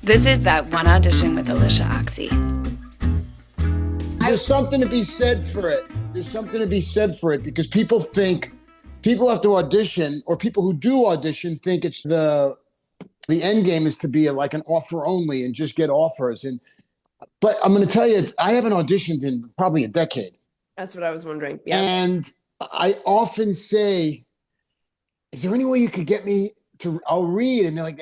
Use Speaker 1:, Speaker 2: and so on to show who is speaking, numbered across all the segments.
Speaker 1: This is That One Audition with Alyshia Ochse.
Speaker 2: There's something to be said for it. There's something to be said for it because people have to audition, or people who do audition think it's the end game is to be like an offer only and just get offers. But I'm going to tell you, I haven't auditioned in probably a decade.
Speaker 3: That's what I was wondering. Yeah.
Speaker 2: And I often say, is there any way you could get me to, I'll read. And they're like,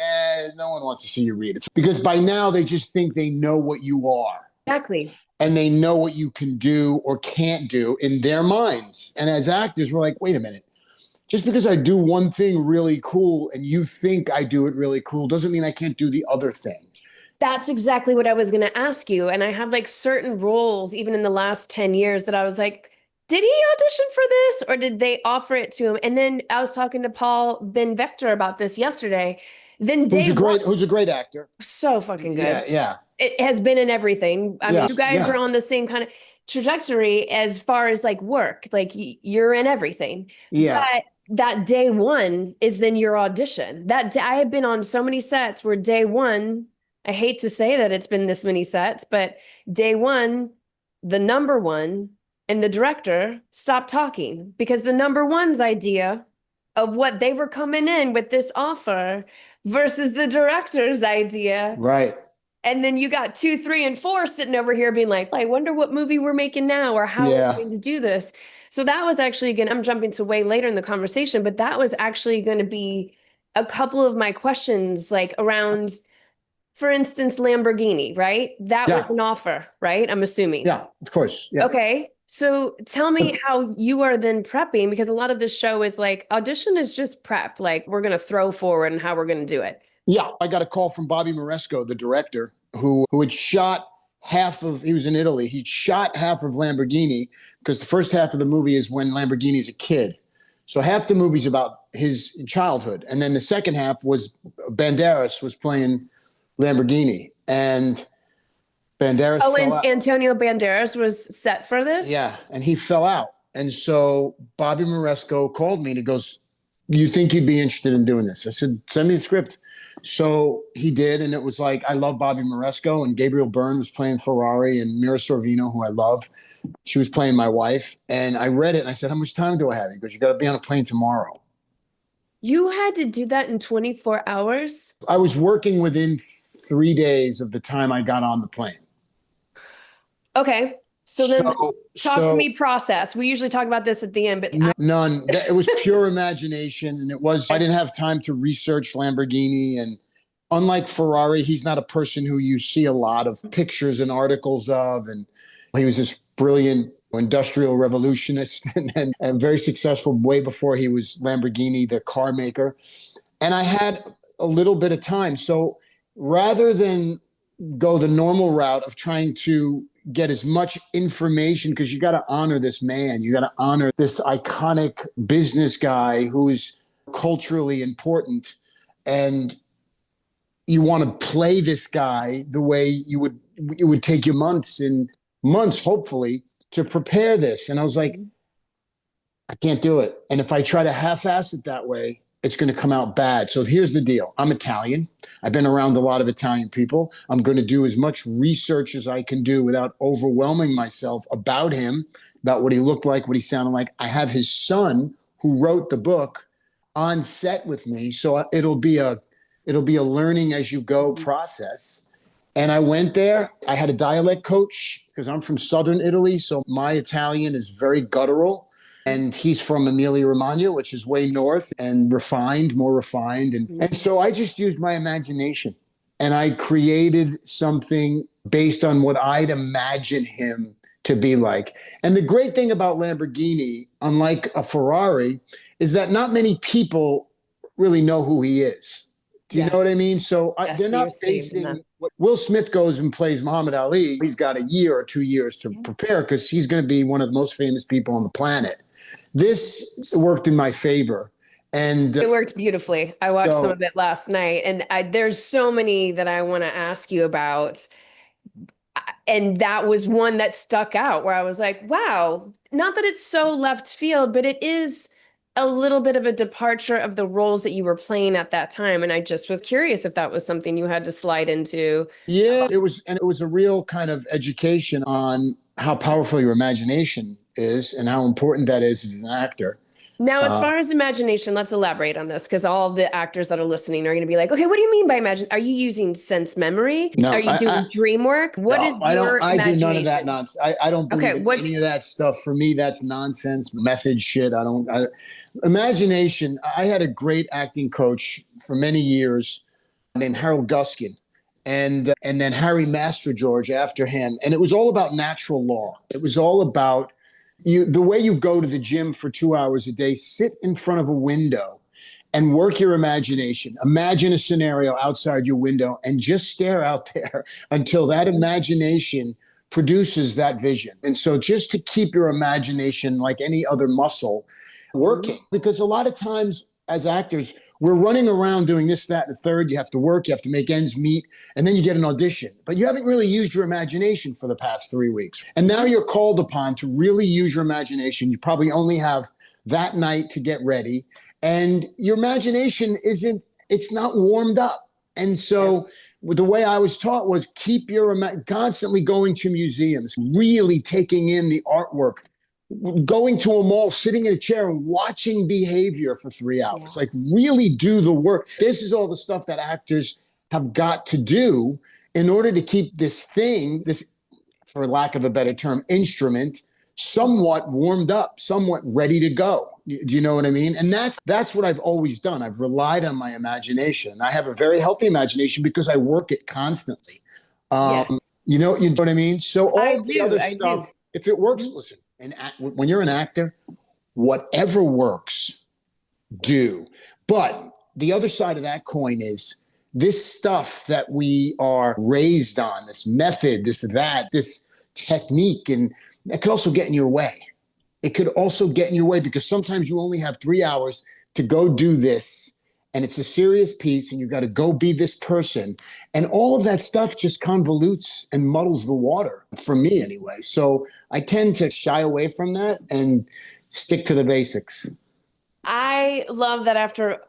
Speaker 2: no one wants to see you read. It's because by now they just think they know what you are.
Speaker 3: Exactly.
Speaker 2: And they know what you can do or can't do in their minds. And as actors, we're like, wait a minute. Just because I do one thing really cool and you think I do it really cool doesn't mean I can't do the other thing.
Speaker 3: That's exactly what I was going to ask you. And I have like certain roles, even in the last 10 years, that I was like, did he audition for this or did they offer it to him? And then I was talking to Paul Ben Vector about this yesterday. Then
Speaker 2: who's a great actor.
Speaker 3: So fucking good.
Speaker 2: Yeah.
Speaker 3: It has been in everything. I mean, you guys are on the same kind of trajectory as far as like work, like you're in everything.
Speaker 2: Yeah.
Speaker 3: But that day one is then your audition. That day, I have been on so many sets where day one, I hate to say that it's been this many sets, but day one, the number one and the director stopped talking because the number one's idea of what they were coming in with this offer versus the director's idea.
Speaker 2: Right.
Speaker 3: And then you got 2, 3, and 4 sitting over here being like, I wonder what movie we're making now or how we're going to do this. So that was actually, again, I'm jumping to way later in the conversation, but that was actually going to be a couple of my questions, like around, for instance, Lamborghini, right? That was an offer, right? I'm assuming.
Speaker 2: Yeah, of course. Yeah.
Speaker 3: Okay. So tell me how you are then prepping, because a lot of this show is like, audition is just prep. Like we're going to throw forward and how we're going to do it.
Speaker 2: Yeah. I got a call from Bobby Moresco, the director, who had shot he was in Italy. He'd shot half of Lamborghini because the first half of the movie is when Lamborghini's a kid. So half the movie's about his childhood. And then the second half was Banderas was playing Lamborghini, and Banderas fell out.
Speaker 3: Antonio Banderas was set for this?
Speaker 2: Yeah, and he fell out. And so Bobby Moresco called me and he goes, you think you'd be interested in doing this? I said, send me the script. So he did, and it was like, I love Bobby Moresco, and Gabriel Byrne was playing Ferrari, and Mira Sorvino, who I love, she was playing my wife. And I read it, and I said, how much time do I have? He goes, you got to be on a plane tomorrow.
Speaker 3: You had to do that in 24 hours?
Speaker 2: I was working within 3 days of the time I got on the plane.
Speaker 3: Okay. So then talk to me process. We usually talk about this at the end, but
Speaker 2: none. It was pure imagination. And I didn't have time to research Lamborghini. And unlike Ferrari, he's not a person who you see a lot of pictures and articles of. And he was this brilliant industrial revolutionist and very successful way before he was Lamborghini, the car maker. And I had a little bit of time. So rather than go the normal route of trying to get as much information, because you got to honor this man, you got to honor this iconic business guy who is culturally important, and you want to play this guy the way it would take you months and months, hopefully, to prepare this. And I was like, I can't do it. And if I try to half-ass it that way, it's going to come out bad. So here's the deal. I'm Italian. I've been around a lot of Italian people. I'm going to do as much research as I can do without overwhelming myself about him, about what he looked like, what he sounded like. I have his son, who wrote the book, on set with me. So it'll be a learning as you go process. And I went there. I had a dialect coach because I'm from Southern Italy. So my Italian is very guttural. And he's from Emilia-Romagna, which is way north and more refined. And so I just used my imagination, and I created something based on what I'd imagine him to be like. And the great thing about Lamborghini, unlike a Ferrari, is that not many people really know who he is. Do you know what I mean? So they're not basing what Will Smith goes and plays Muhammad Ali. He's got a year or 2 years to prepare because he's going to be one of the most famous people on the planet. This worked in my favor. And
Speaker 3: it worked beautifully. I watched some of it last night, and there's so many that I want to ask you about. And that was one that stuck out where I was like, wow, not that it's so left field, but it is a little bit of a departure of the roles that you were playing at that time. And I just was curious if that was something you had to slide into.
Speaker 2: Yeah, it was a real kind of education on how powerful your imagination is and how important that is as an actor.
Speaker 3: Now, as far as imagination, let's elaborate on this because all the actors that are listening are going to be like, okay, what do you mean by imagine? Are you using sense memory?
Speaker 2: No,
Speaker 3: Are you doing dream work? What is your
Speaker 2: I do none of
Speaker 3: imagination?
Speaker 2: that nonsense. I don't believe
Speaker 3: Okay,
Speaker 2: in any of that stuff. For me, that's nonsense, method shit. Imagination. I had a great acting coach for many years named Harold Guskin, and then Harry Master George after him. And it was all about natural law. It was all about the way you go to the gym for 2 hours a day, sit in front of a window and work your imagination. Imagine a scenario outside your window and just stare out there until that imagination produces that vision. And so just to keep your imagination like any other muscle working, because a lot of times as actors, we're running around doing this, that, and the third. You have to work, you have to make ends meet, and then you get an audition. But you haven't really used your imagination for the past 3 weeks. And now you're called upon to really use your imagination. You probably only have that night to get ready. And your imagination it's not warmed up. And so the way I was taught was keep constantly going to museums, really taking in the artwork, going to a mall, sitting in a chair and watching behavior for 3 hours, like really do the work. This is all the stuff that actors have got to do in order to keep this, for lack of a better term, instrument somewhat warmed up, somewhat ready to go. Do you know what I mean? And that's what I've always done. I've relied on my imagination. I have a very healthy imagination because I work it constantly.
Speaker 3: Yes.
Speaker 2: You know what I mean? So all the other
Speaker 3: I
Speaker 2: stuff, if it works, listen, and when you're an actor, whatever works, do. But the other side of that coin is this stuff that we are raised on, this method, this technique, and that could also get in your way. It could also get in your way because sometimes you only have 3 hours to go do this, and it's a serious piece, and you got to go be this person. And all of that stuff just convolutes and muddles the water, for me anyway. So I tend to shy away from that and stick to the basics.
Speaker 3: I love that after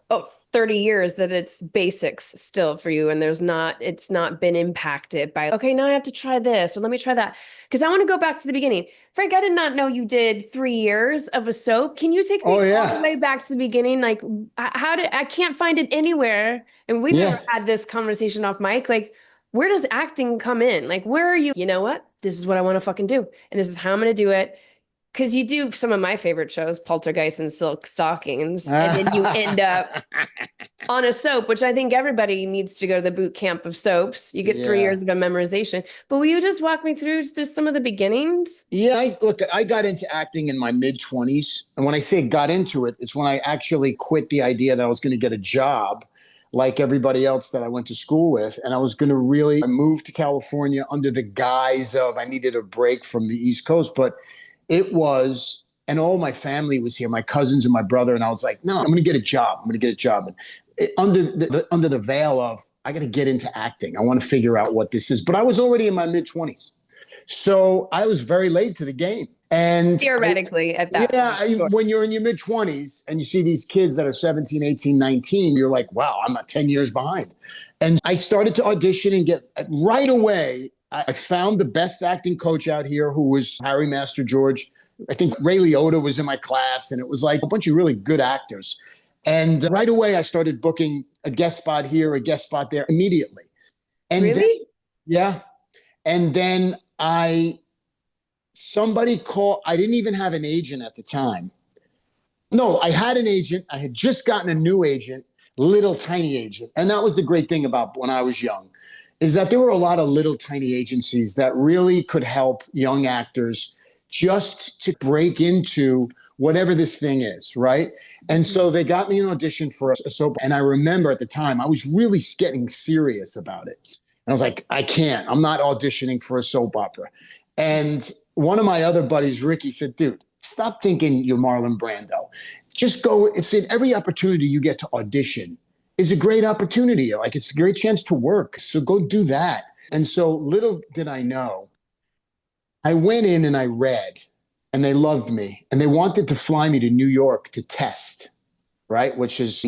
Speaker 3: 30 years that it's basics still for you and it's not been impacted by, okay, now I have to try this or let me try that. Because I want to go back to the beginning. Frank, I did not know you did 3 years of a soap. Can you take me all the way back to the beginning? Like I can't find it anywhere. And we've never had this conversation off mic. Like, where does acting come in? Like, where are you know what? This is what I want to fucking do. And this is how I'm going to do it. Because you do some of my favorite shows, Poltergeist and Silk Stockings, and then you end up on a soap, which I think everybody needs to go to the boot camp of soaps. You get 3 years of a memorization. But will you just walk me through just some of the beginnings?
Speaker 2: Yeah, I got into acting in my mid-20s. And when I say got into it, it's when I actually quit the idea that I was going to get a job like everybody else that I went to school with. And I was going to I moved to California under the guise of I needed a break from the East Coast. But it was, and all my family was here, my cousins and my brother. And I was like, no, I'm going to get a job. And under the veil of, I got to get into acting. I want to figure out what this is. But I was already in my mid-20s. So I was very late to the game. And
Speaker 3: theoretically at that
Speaker 2: when you're in your mid-20s and you see these kids that are 17, 18, 19, you're like, wow, I'm not 10 years behind. And I started to audition and get right away. I found the best acting coach out here who was Harry Master George. I think Ray Liotta was in my class, and it was like a bunch of really good actors. And right away, I started booking a guest spot here, a guest spot there immediately. And
Speaker 3: really?
Speaker 2: And then somebody called, I didn't even have an agent at the time. No, I had an agent. I had just gotten a new agent, little tiny agent. And that was the great thing about when I was young, is that there were a lot of little tiny agencies that really could help young actors just to break into whatever this thing is, right? And so they got me an audition for a soap. And I remember at the time, I was really getting serious about it. And I was like, I'm not auditioning for a soap opera. And one of my other buddies, Ricky, said, dude, stop thinking you're Marlon Brando. Just go. It's in every opportunity you get to audition is a great opportunity. Like, it's a great chance to work. So go do that. And so little did I know, I went in and I read, and they loved me, and they wanted to fly me to New York to test, right? Which is,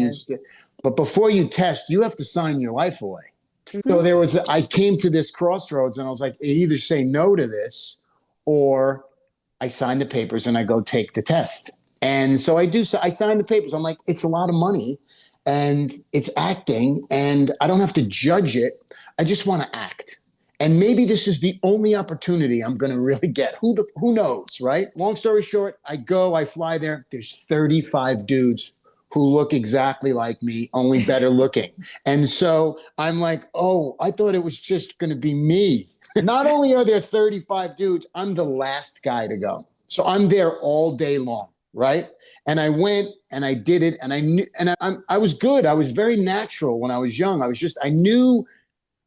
Speaker 2: but before you test, you have to sign your life away. So I came to this crossroads, and I was like, I either say no to this, or I sign the papers and I go take the test. And so I do. So I signed the papers. I'm like, it's a lot of money, and it's acting, and I don't have to judge it. I just want to act. And maybe this is the only opportunity I'm going to really get. Who knows, right? Long story short, I fly there. There's 35 dudes who look exactly like me, only better looking. And so I'm like, oh, I thought it was just going to be me. Not only are there 35 dudes, I'm the last guy to go. So I'm there all day long, right? And I went and I did it, and I knew, and I was good. I was very natural when I was young. I knew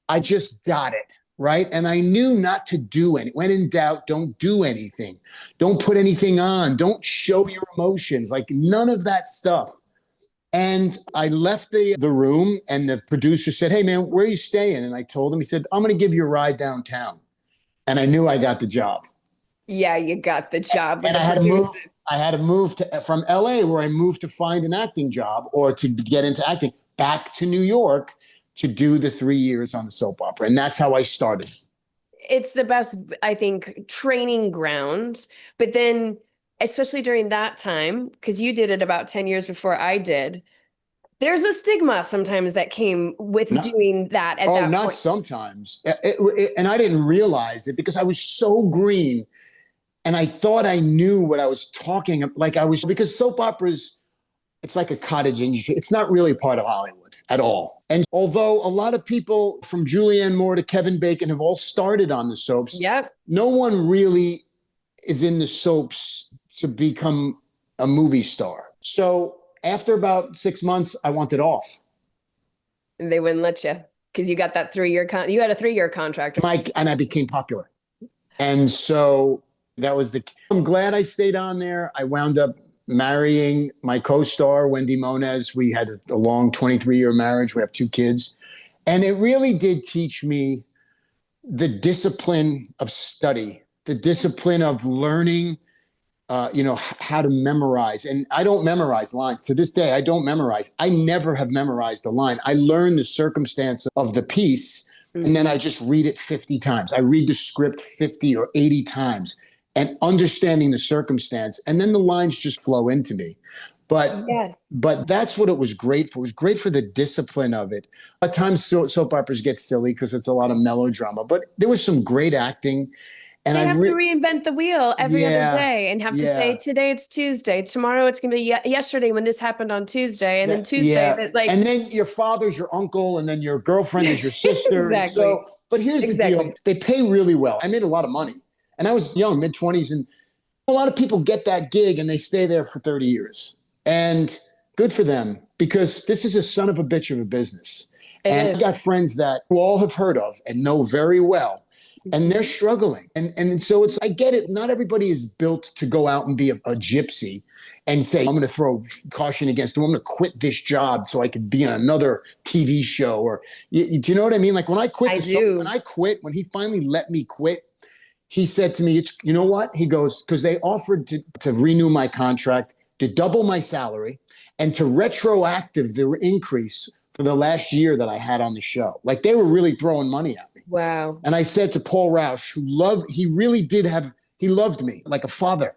Speaker 2: I just got it, right? And I knew not to do any. When in doubt, don't do anything. Don't put anything on. Don't show your emotions. Like none of that stuff. And I left the room, and the producer said, hey, man, where are you staying? And I told him, he said, I'm going to give you a ride downtown. And I knew I got the job.
Speaker 3: Yeah, you got the job.
Speaker 2: And I had to move from LA, where I moved to find an acting job or to get into acting, back to New York to do the 3 years on the soap opera. And that's how I started. It's
Speaker 3: the best, I think, training ground. But then, especially during that time, because you did it about 10 years before I did, there's a stigma sometimes that came with doing that at that point.
Speaker 2: Not sometimes. And I didn't realize it because I was so green, and I thought I knew what I was talking about. Because soap operas, it's like a cottage industry. It's not really part of Hollywood at all. And although a lot of people from Julianne Moore to Kevin Bacon have all started on the soaps, no one really is in the soaps to become a movie star. So after about 6 months, I wanted off.
Speaker 3: And they wouldn't let you because you got that 3-year you had a 3-year contract.
Speaker 2: And I became popular. And so that was I'm glad I stayed on there. I wound up marrying my co-star, Wendy Moniz. We had a long 23-year marriage. We have 2 kids. And it really did teach me the discipline of study, the discipline of learning, how to memorize. And I don't memorize lines. To this day, I don't memorize. I never have memorized a line. I learn the circumstance of the piece, and then I just read it 50 times. I read the script 50 or 80 times and understanding the circumstance. And then the lines just flow into me. But that's what it was great for. It was great for the discipline of it. At times soap operas get silly because it's a lot of melodrama, but there was some great acting. And
Speaker 3: they have to reinvent the wheel every other day and have to say, today it's Tuesday. Tomorrow it's going to be yesterday when this happened on Tuesday. And then Tuesday.
Speaker 2: And then your father's your uncle, and then your girlfriend is your sister.
Speaker 3: Exactly.
Speaker 2: But here's the deal. They pay really well. I made a lot of money. And I was young, mid-20s. And a lot of people get that gig and they stay there for 30 years. And good for them, because this is a son of a bitch of a business. I got friends that you all have heard of and know very well. And they're struggling. And so I get it. Not everybody is built to go out and be a gypsy and say, I'm going to throw caution against them. I'm going to quit this job so I could be on another TV show. Or, do you know what I mean? Like when I quit, when he finally let me quit, he said to me, you know what? He goes, because they offered to renew my contract, to double my salary, and to retroactive the increase for the last year that I had on the show. Like they were really throwing money at me.
Speaker 3: Wow.
Speaker 2: And I said to Paul Rausch, he loved me like a father.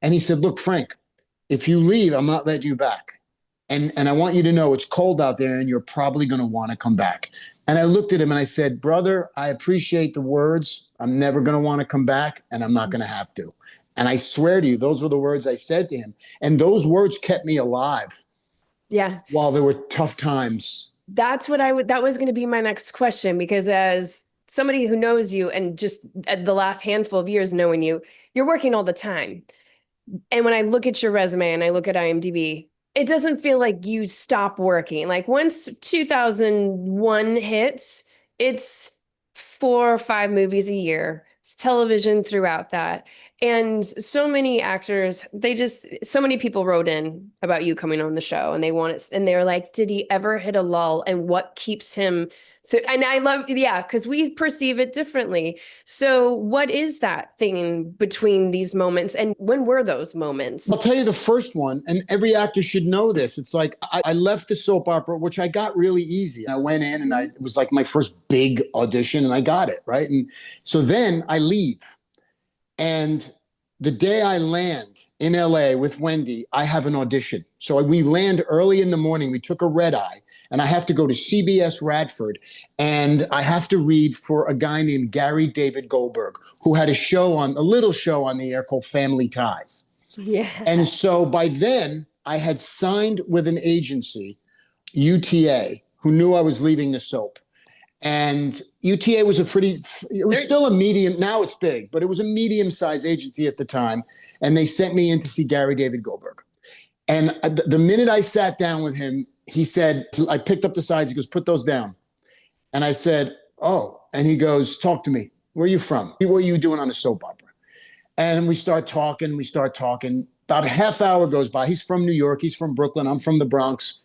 Speaker 2: And he said, look, Frank, if you leave, I'm not letting you back. And I want you to know it's cold out there and you're probably going to want to come back. And I looked at him and I said, brother, I appreciate the words. I'm never going to want to come back, and I'm not going to have to. And I swear to you, those were the words I said to him. And those words kept me alive.
Speaker 3: Yeah.
Speaker 2: While there were tough times.
Speaker 3: That's what that was going to be my next question, because as somebody who knows you and just the last handful of years knowing you, you're working all the time. And when I look at your resume and I look at IMDb, it doesn't feel like you stop working. Like once 2001 hits, it's 4 or 5 movies a year. It's television throughout that. And so many actors, so many people wrote in about you coming on the show and and they're like, did he ever hit a lull and what keeps him? And I love, yeah, because we perceive it differently. So what is that thing between these moments and when were those moments?
Speaker 2: I'll tell you the first one, and every actor should know this. It's like I left the soap opera, which I got really easy. I went in and it was like my first big audition and I got it, right? And so then I leave. And the day I land in LA with Wendy, I have an audition. So we land early in the morning. We took a red eye and I have to go to CBS Radford and I have to read for a guy named Gary David Goldberg, who had a little show on the air called Family Ties.
Speaker 3: Yeah.
Speaker 2: And so by then I had signed with an agency, UTA, who knew I was leaving the soap. And UTA was still a medium, now it's big, but it was a medium-sized agency at the time. And they sent me in to see Gary David Goldberg. And the minute I sat down with him, he said, I picked up the sides, he goes, put those down. And I said, oh, and he goes, talk to me. Where are you from? What are you doing on a soap opera? And we start talking. About a half hour goes by. He's from New York. He's from Brooklyn. I'm from the Bronx.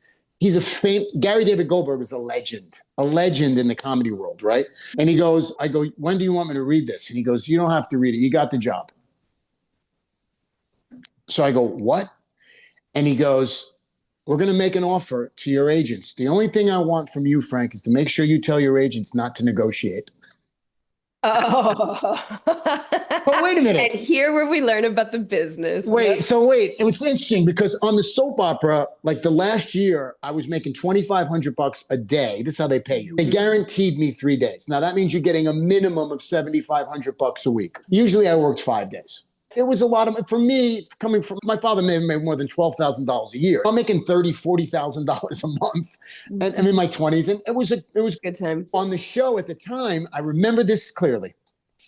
Speaker 2: Gary David Goldberg is a legend in the comedy world, right? And I go, when do you want me to read this? And he goes, you don't have to read it. You got the job. So I go, what? And he goes, we're going to make an offer to your agents. The only thing I want from you, Frank, is to make sure you tell your agents not to negotiate.
Speaker 3: Oh,
Speaker 2: but wait a minute.
Speaker 3: And here where we learn about the business.
Speaker 2: Wait, it was interesting because on the soap opera, like the last year, I was making $2,500 a day. This is how they pay you. They guaranteed me 3 days. Now that means you're getting a minimum of $7,500 a week. Usually I worked 5 days. It was a lot of, for me, coming from, my father may have made more than $12,000 a year. I'm making $30,000, $40,000 a month. And I'm in my 20s. And it was a
Speaker 3: good time.
Speaker 2: On the show at the time, I remember this clearly.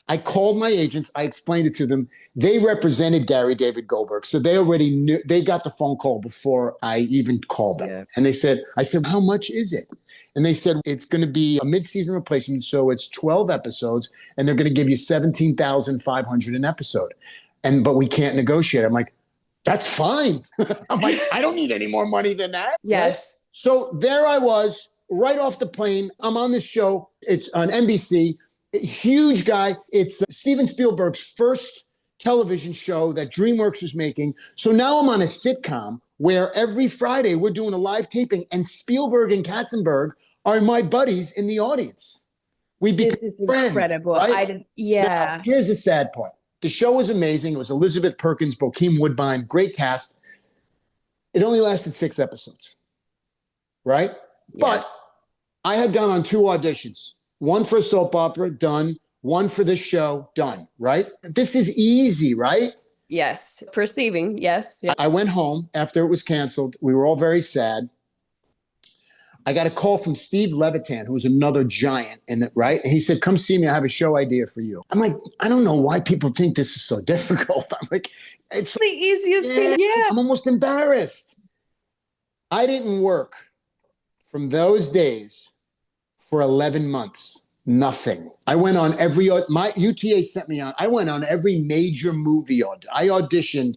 Speaker 2: I called my agents. I explained it to them. They represented Gary David Goldberg. So they already knew, they got the phone call before I even called them. Yeah. And I said, how much is it? And they said, it's going to be a mid-season replacement. So it's 12 episodes and they're going to give you $17,500 an episode. But we can't negotiate. I'm like, that's fine. I'm like, I don't need any more money than that.
Speaker 3: Yes.
Speaker 2: Right? So there I was, right off the plane. I'm on this show. It's on NBC. Huge guy. It's Steven Spielberg's first television show that DreamWorks was making. So now I'm on a sitcom where every Friday we're doing a live taping and Spielberg and Katzenberg are my buddies in the audience. We became
Speaker 3: This is
Speaker 2: friends,
Speaker 3: incredible.
Speaker 2: right? Now, here's the sad part. The show was amazing. It was Elizabeth Perkins, Bokeem Woodbine, great cast. It only lasted 6 episodes, right? Yeah. But I had gone on 2 auditions. One for a soap opera, done. One for this show, done, right? This is easy, right?
Speaker 3: Yes. Perceiving, yes. Yeah.
Speaker 2: I went home after it was canceled. We were all very sad. I got a call from Steve Levitan, who was another giant in it, right? And he said, come see me. I have a show idea for you. I'm like, I don't know why people think this is so difficult. I'm like, it's
Speaker 3: the easiest thing. Yeah.
Speaker 2: I'm almost embarrassed. I didn't work from those days for 11 months. Nothing. I went on my UTA sent me on, I went on every major movie. I auditioned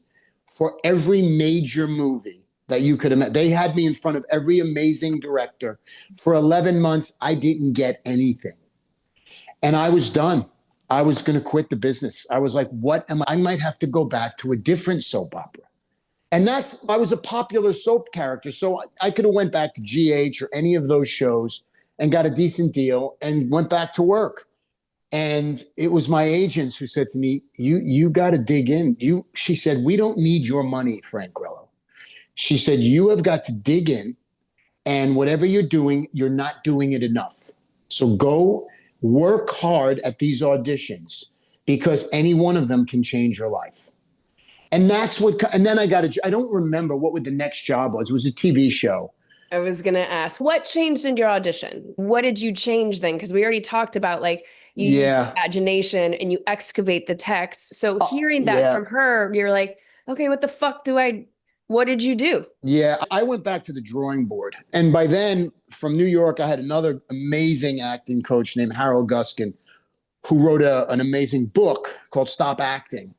Speaker 2: for every major movie that you could imagine. They had me in front of every amazing director. For 11 months, I didn't get anything. And I was done. I was going to quit the business. I was like, I might have to go back to a different soap opera. And I was a popular soap character. So I could have went back to GH or any of those shows and got a decent deal and went back to work. And it was my agents who said to me, you got to dig in. She said, we don't need your money, Frank Grillo. She said, you have got to dig in, and whatever you're doing, you're not doing it enough. So go work hard at these auditions because any one of them can change your life. And then I don't remember what the next job was. It was a TV show.
Speaker 3: I was going to ask, what changed in your audition? What did you change then? Because we already talked about you use imagination and you excavate the text. So hearing that from her, you're like, okay, what the fuck what did you do? Yeah,
Speaker 2: I went back to the drawing board. And by then, from New York, I had another amazing acting coach named Harold Guskin, who wrote an amazing book called Stop Acting.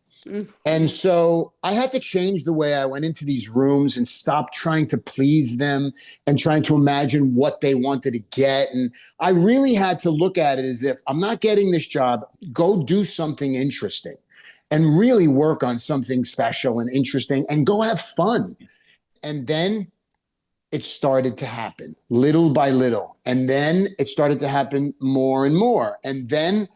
Speaker 2: And so I had to change the way I went into these rooms and stop trying to please them and trying to imagine what they wanted to get. And I really had to look at it as if I'm not getting this job, go do something interesting and really work on something special and interesting and go have fun. And then it started to happen little by little. And then it started to happen more and more. And then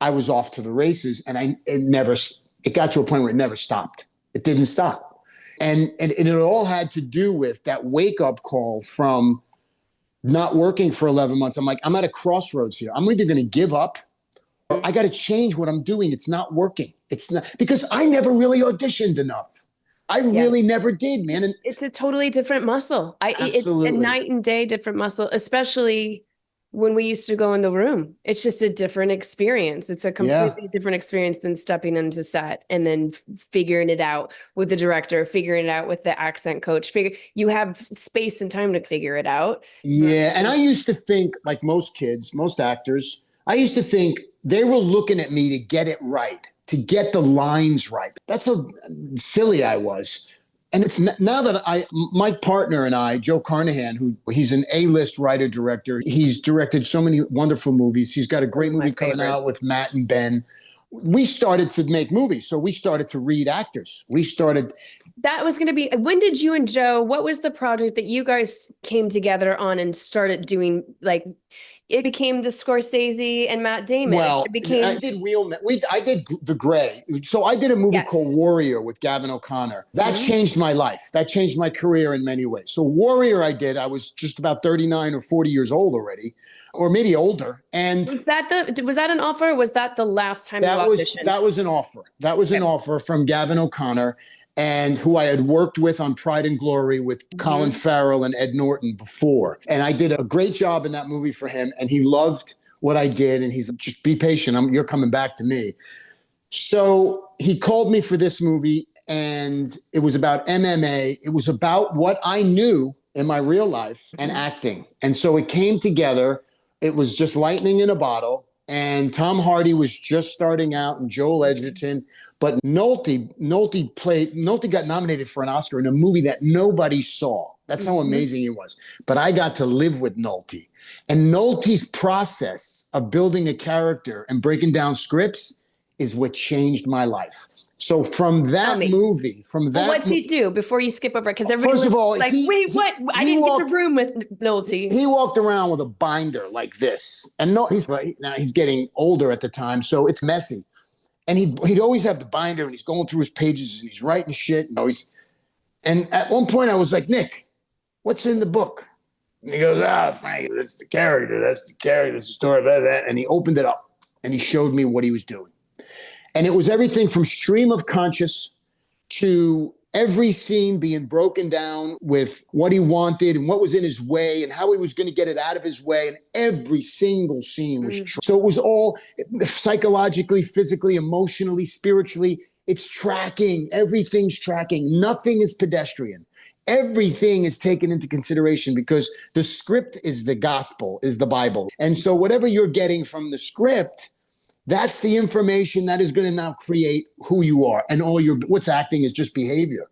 Speaker 2: I was off to the races, and it got to a point where it never stopped. It didn't stop. And it all had to do with that wake up call from not working for 11 months. I'm like, I'm at a crossroads here. I'm either going to give up or I got to change what I'm doing. It's not working. It's not, because I never really auditioned enough. I really never did, man. And
Speaker 3: it's a totally different muscle. It's a night and day different muscle, especially when we used to go in the room. It's just a different experience. It's a completely different experience than stepping into set and then figuring it out with the director, figuring it out with the accent coach. You have space and time to figure it out.
Speaker 2: Yeah. And I used to think, like most kids, most actors, I used to think they were looking at me to get it right, to get the lines right. That's how silly I was. And it's now that my partner and I, Joe Carnahan, he's an A-list writer director. He's directed so many wonderful movies. He's got a great movie coming out with Matt and Ben. We started to make movies. So we started to read actors.
Speaker 3: That was going to be, when did you and Joe, what was the project that you guys came together on and started doing, like, it became the Scorsese and Matt Damon.
Speaker 2: Well,
Speaker 3: it became...
Speaker 2: I did I did The Gray. So I did a movie called Warrior with Gavin O'Connor. That changed my life. That changed my career in many ways. So Warrior I was just about 39 or 40 years old already, or maybe older. And
Speaker 3: was that an offer? Or was that the last time you auditioned?
Speaker 2: That was an offer. That was an offer from Gavin O'Connor, and who I had worked with on Pride and Glory with Colin Farrell and Ed Norton before. And I did a great job in that movie for him, and he loved what I did, and he's like, just be patient, you're coming back to me. So he called me for this movie, and it was about MMA. It was about what I knew in my real life and acting. And so it came together. It was just lightning in a bottle. And Tom Hardy was just starting out, and Joel Edgerton. But Nolte got nominated for an Oscar in a movie that nobody saw. That's how amazing he was. But I got to live with Nolte. And Nolte's process of building a character and breaking down scripts is what changed my life. So from that movie,
Speaker 3: what's he do before you skip over? Because
Speaker 2: first of all,
Speaker 3: like, wait, what? I didn't get to room with Nolte.
Speaker 2: He walked around with a binder like this, and now he's getting older at the time, so it's messy. And he'd always have the binder, and he's going through his pages, and he's writing shit. And at one point, I was like, Nick, what's in the book? And he goes, Frank, that's the character. That's the story about that. And he opened it up, and he showed me what he was doing. And it was everything from stream of conscious to every scene being broken down with what he wanted and what was in his way and how he was going to get it out of his way. And every single scene was true. So it was all psychologically, physically, emotionally, spiritually. It's tracking. Everything's tracking. Nothing is pedestrian. Everything is taken into consideration because the script is the gospel, is the Bible. And so whatever you're getting from the script, that's the information that is going to now create who you are. And what's acting is just behavior.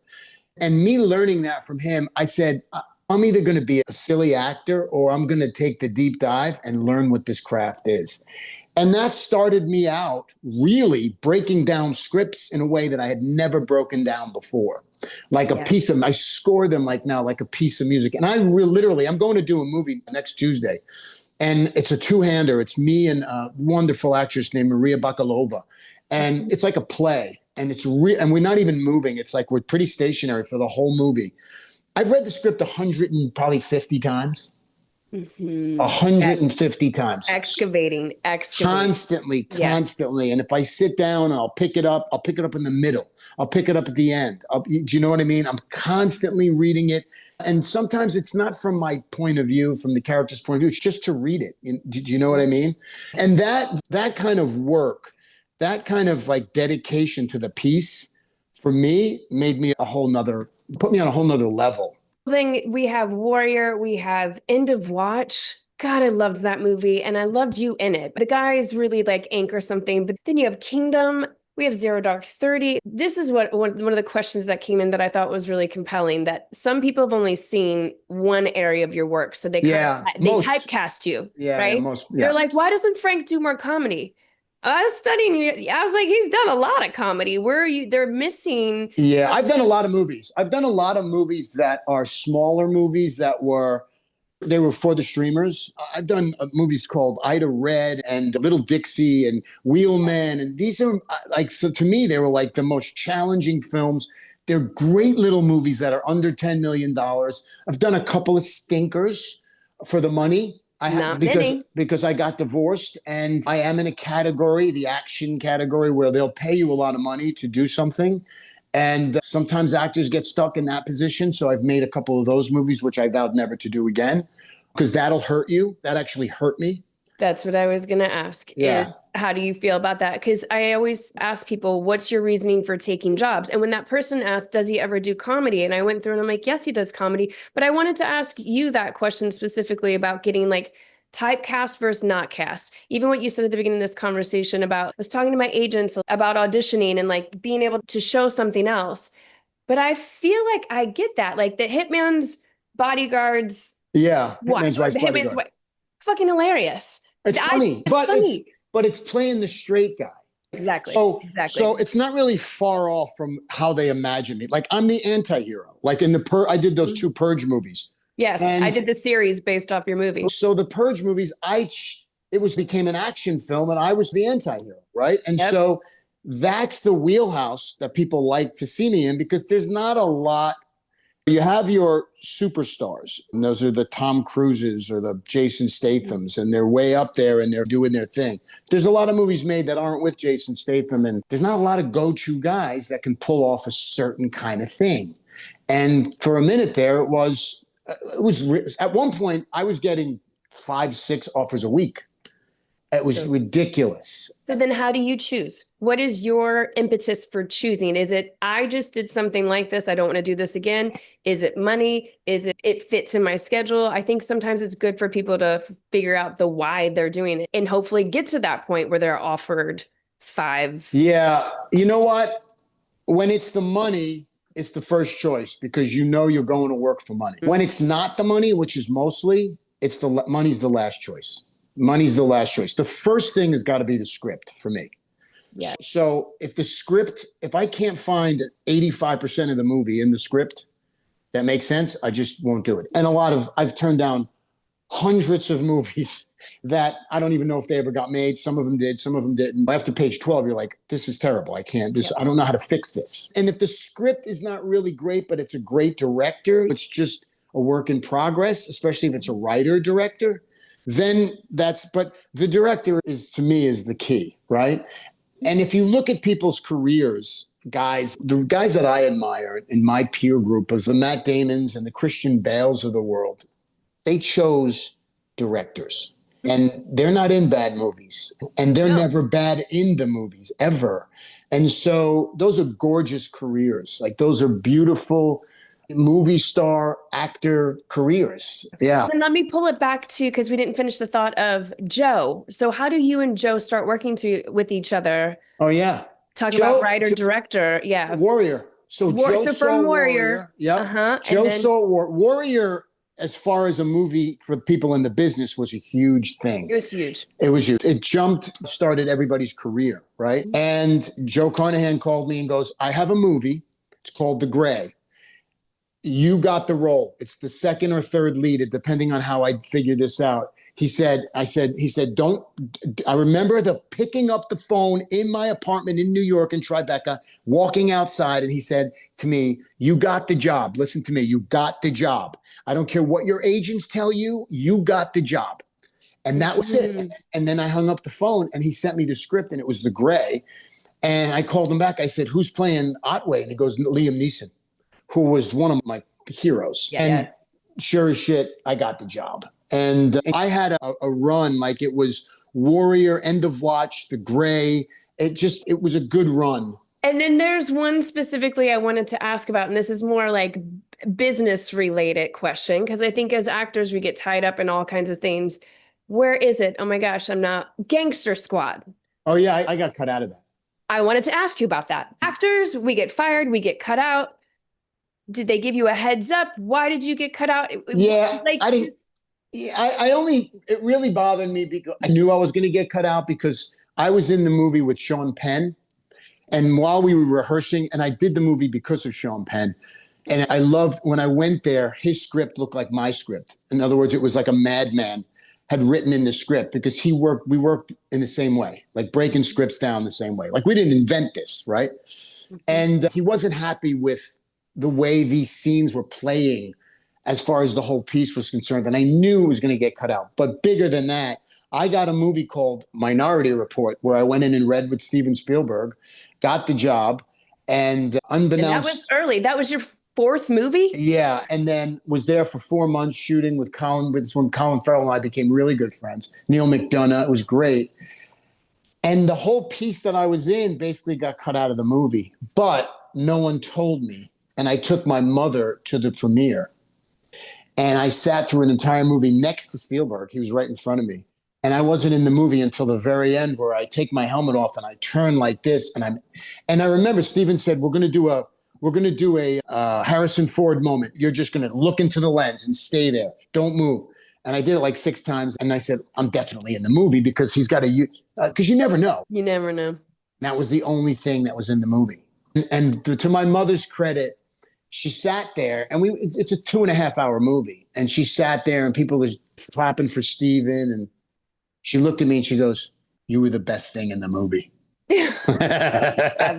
Speaker 2: And me learning that from him, I said, I'm either going to be a silly actor or I'm going to take the deep dive and learn what this craft is. And that started me out really breaking down scripts in a way that I had never broken down before. Like I score them like a piece of music. And I'm going to do a movie next Tuesday. And it's a two-hander. It's me and a wonderful actress named Maria Bakalova. And it's like a play. And and we're not even moving. It's like we're pretty stationary for the whole movie. I've read the script 150 times. 150 times.
Speaker 3: Excavating.
Speaker 2: Constantly. And if I sit down and I'll pick it up in the middle. I'll pick it up at the end. Do you know what I mean? I'm constantly reading it. And sometimes it's not from my point of view, from the character's point of view. It's just to read it. Do you know what I mean? And that kind of work, that kind of like dedication to the piece, for me, put me on a whole nother level.
Speaker 3: We have Warrior, we have End of Watch. God, I loved that movie, and I loved you in it. The guys really like anchor something. But then you have Kingdom. We have Zero Dark 30. This is what one of the questions that came in that I thought was really compelling, that some people have only seen one area of your work. So they typecast you, right? They're like, why doesn't Frank do more comedy? I was studying you. I was like, he's done a lot of comedy. Where are you? They're missing.
Speaker 2: Yeah, I've done a lot of movies. I've done a lot of movies that are smaller movies they were for the streamers. I've done movies called Ida Red and Little Dixie and Wheelman. And these are so to me, they were like the most challenging films. They're great little movies that are under $10 million. I've done a couple of stinkers for the money. Because I got divorced, and I am in a category, the action category, where they'll pay you a lot of money to do something. And sometimes actors get stuck in that position. So I've made a couple of those movies, which I vowed never to do again, because that'll hurt you. That actually hurt me.
Speaker 3: That's what I was going to ask.
Speaker 2: Yeah.
Speaker 3: How do you feel about that? Because I always ask people, what's your reasoning for taking jobs? And when that person asked, does he ever do comedy? And I went through and I'm like, yes, he does comedy. But I wanted to ask you that question specifically about getting like typecast versus not cast. Even what you said at the beginning of this conversation about, I was talking to my agents about auditioning and like being able to show something else. But I feel like I get that. Like the Hitman's Bodyguards.
Speaker 2: Yeah.
Speaker 3: Hitman's Bodyguard. Fucking hilarious.
Speaker 2: It's funny, but it's playing the straight guy.
Speaker 3: Exactly.
Speaker 2: So it's not really far off from how they imagine me. Like I'm the anti-hero. Like in I did those two Purge movies.
Speaker 3: Yes, I did the series based off your movie.
Speaker 2: So the Purge movies, became an action film, and I was the anti-hero, right? And so that's the wheelhouse that people like to see me in, because there's not a lot. You have your superstars, and those are the Tom Cruises or the Jason Stathams, and they're way up there and they're doing their thing. There's a lot of movies made that aren't with Jason Statham, and there's not a lot of go-to guys that can pull off a certain kind of thing. And for a minute there, it was at one point I was getting 5-6 offers a week. It was ridiculous. So
Speaker 3: then how do you choose? What is your impetus for choosing? Is it, I just did something like this, I don't want to do this again? Is it money? Is it fits in my schedule? I think sometimes it's good for people to figure out the why they're doing it and hopefully get to that point where they're offered 5.
Speaker 2: Yeah. You know what? When it's the money, it's the first choice, because you know you're going to work for money. When it's not the money, which is mostly, money's the last choice. Money's the last choice. The first thing has got to be the script for me.
Speaker 3: Yeah.
Speaker 2: So if I can't find 85% of the movie in the script that makes sense, I just won't do it. And I've turned down hundreds of movies that I don't even know if they ever got made. Some of them did, some of them didn't. After page 12, you're like, this is terrible. I don't know how to fix this. And if the script is not really great, but it's a great director, it's just a work in progress, especially if it's a writer director, then but the director to me is the key, right? And if you look at people's careers, the guys that I admire in my peer group is the Matt Damons and the Christian Bales of the world. They chose directors, and they're not in bad movies, and they're never bad in the movies ever. And so those are gorgeous careers. Like those are beautiful movie star actor careers. Yeah.
Speaker 3: And let me pull it back to, because we didn't finish the thought of Joe. So how do you and Joe start working with each other?
Speaker 2: Oh yeah.
Speaker 3: Talk about writer, director. Yeah.
Speaker 2: Warrior. So Joe saw Warrior. Yeah.
Speaker 3: Uh-huh.
Speaker 2: Joe saw Warrior, as far as a movie for people in the business, was a huge thing.
Speaker 3: It was huge.
Speaker 2: It was huge. It started everybody's career, right? Mm-hmm. And Joe Carnahan called me and goes, I have a movie. It's called The Gray. You got the role. It's the second or third lead, depending on how I figure this out. I said, I remember picking up the phone in my apartment in New York in Tribeca, walking outside, and he said to me, you got the job. Listen to me. You got the job. I don't care what your agents tell you. You got the job. And that was it. And then I hung up the phone, and he sent me the script, and it was The Gray. And I called him back. I said, who's playing Otway? And he goes, Liam Neeson, who was one of my heroes.
Speaker 3: Yeah,
Speaker 2: and sure as shit, I got the job. And I had a run, like it was Warrior, End of Watch, The Gray. It was a good run.
Speaker 3: And then there's one specifically I wanted to ask about, and this is more like business related question, because I think as actors, we get tied up in all kinds of things. Where is it? Oh my gosh, I'm not. Gangster Squad.
Speaker 2: Oh yeah, I got cut out of that.
Speaker 3: I wanted to ask you about that. Actors, we get fired, we get cut out. Did they give you a heads up? Why did you get cut out?
Speaker 2: Yeah,
Speaker 3: Like,
Speaker 2: I didn't. Yeah, it really bothered me because I knew I was going to get cut out because I was in the movie with Sean Penn. And while we were rehearsing, and I did the movie because of Sean Penn, and I loved when I went there, his script looked like my script. In other words, it was like a madman had written in the script because we worked in the same way, like breaking scripts down the same way. Like we didn't invent this, right? And he wasn't happy with the way these scenes were playing as far as the whole piece was concerned. And I knew it was going to get cut out. But bigger than that, I got a movie called Minority Report where I went in and read with Steven Spielberg, got the job, and unbeknownst.
Speaker 3: And that was early. That was your fourth movie?
Speaker 2: Yeah. And then was there for 4 months shooting with Colin. This when Colin Farrell and I became really good friends. Neil McDonough. It was great. And the whole piece that I was in basically got cut out of the movie. But no one told me. And I took my mother to the premiere. And I sat through an entire movie next to Spielberg. He was right in front of me. And I wasn't in the movie until the very end where I take my helmet off and I turn like this. And I remember Steven said, we're going to do a Harrison Ford moment. You're just going to look into the lens and stay there. Don't move. And I did it like 6 times. And I said, I'm definitely in the movie because he's got because you never know.
Speaker 3: You never know.
Speaker 2: That was the only thing that was in the movie. And to my mother's credit, she sat there and it's a 2.5 hour movie. And she sat there and people were clapping for Steven. And she looked at me and she goes, you were the best thing in the movie.
Speaker 1: I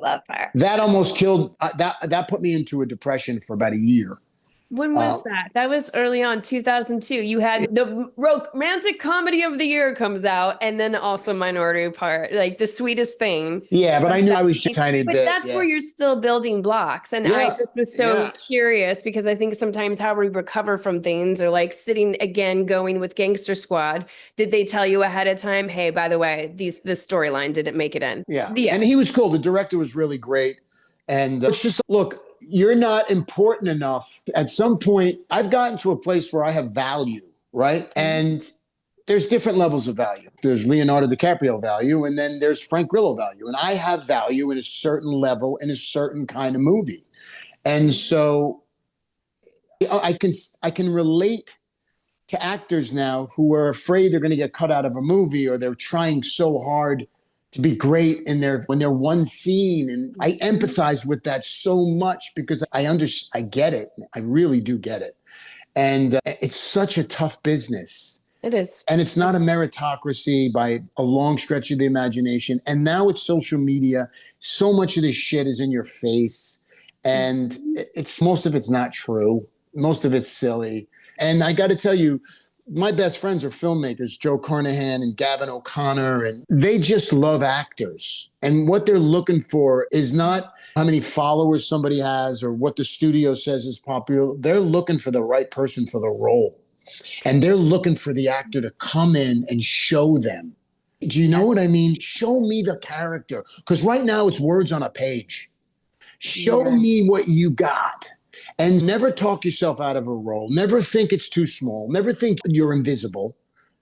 Speaker 1: love her.
Speaker 2: That almost killed, that put me into a depression for about a year.
Speaker 3: When was that? That was early on, 2002. You had the romantic comedy of the year comes out, and then also Minority Report, like The Sweetest Thing.
Speaker 2: Yeah, but I knew I was just a tiny bit.
Speaker 3: But that's where you're still building blocks. And I just was so curious because I think sometimes how we recover from things or like sitting again, going with Gangster Squad. Did they tell you ahead of time, hey, by the way, this storyline didn't make it in?
Speaker 2: Yeah. And he was cool. The director was really great. And it's just, look, you're not important enough. At some point, I've gotten to a place where I have value, right? And there's different levels of value. There's Leonardo DiCaprio value, and then there's Frank Grillo value. And I have value in a certain level in a certain kind of movie. And so I can relate to actors now who are afraid they're going to get cut out of a movie or they're trying so hard to be great when they're one scene. And I empathize with that so much because I get it. I really do get it. And it's such a tough business.
Speaker 3: It is.
Speaker 2: And it's not a meritocracy by a long stretch of the imagination. And now it's social media. So much of this shit is in your face. And most of it's not true. Most of it's silly. And I got to tell you, my best friends are filmmakers, Joe Carnahan and Gavin O'Connor, and they just love actors. And what they're looking for is not how many followers somebody has or what the studio says is popular. They're looking for the right person for the role. And they're looking for the actor to come in and show them. Do you know what I mean? Show me the character. Because right now it's words on a page. Show me what you got. And never talk yourself out of a role. Never think it's too small. Never think you're invisible.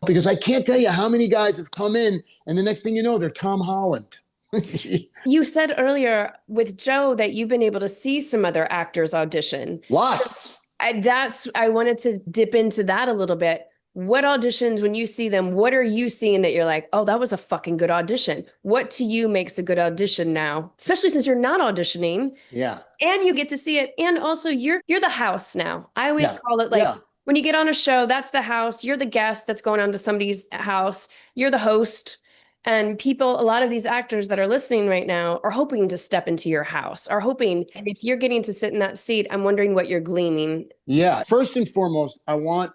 Speaker 2: Because I can't tell you how many guys have come in and the next thing you know, they're Tom Holland.
Speaker 3: You said earlier with Joe that you've been able to see some other actors audition.
Speaker 2: Lots.
Speaker 3: So I wanted to dip into that a little bit. What auditions, when you see them, what are you seeing that you're like, oh, that was a fucking good audition? What to you makes a good audition now? Especially since you're not auditioning.
Speaker 2: Yeah.
Speaker 3: And you get to see it. And also you're the house now. I always call it like when you get on a show, that's the house. You're the guest that's going on to somebody's house. You're the host. And people, a lot of these actors that are listening right now are hoping to step into your house, are hoping. And if you're getting to sit in that seat, I'm wondering what you're gleaning.
Speaker 2: Yeah. First and foremost, I want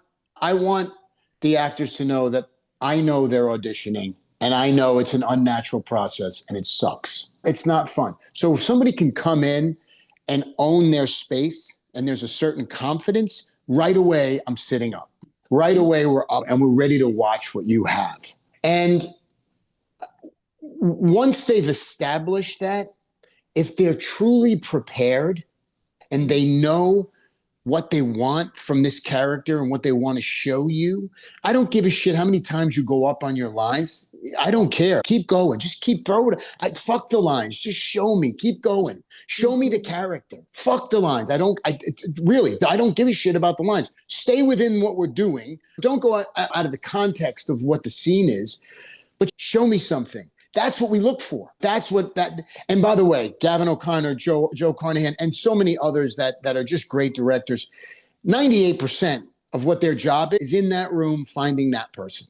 Speaker 2: the actors to know that I know they're auditioning and I know it's an unnatural process and it sucks. It's not fun. So if somebody can come in and own their space and there's a certain confidence, right away, I'm sitting up. Right away, we're up and we're ready to watch what you have. And once they've established that, if they're truly prepared and they know what they want from this character and what they want to show you. I don't give a shit how many times you go up on your lines. I don't care. Keep going. Just keep throwing it. Fuck the lines. Just show me. Keep going. Show me the character. Fuck the lines. I don't give a shit about the lines. Stay within what we're doing. Don't go out of the context of what the scene is, but show me something. That's what we look for. And by the way, Gavin O'Connor, Joe Carnahan, and so many others that are just great directors, 98% of what their job is in that room, finding that person.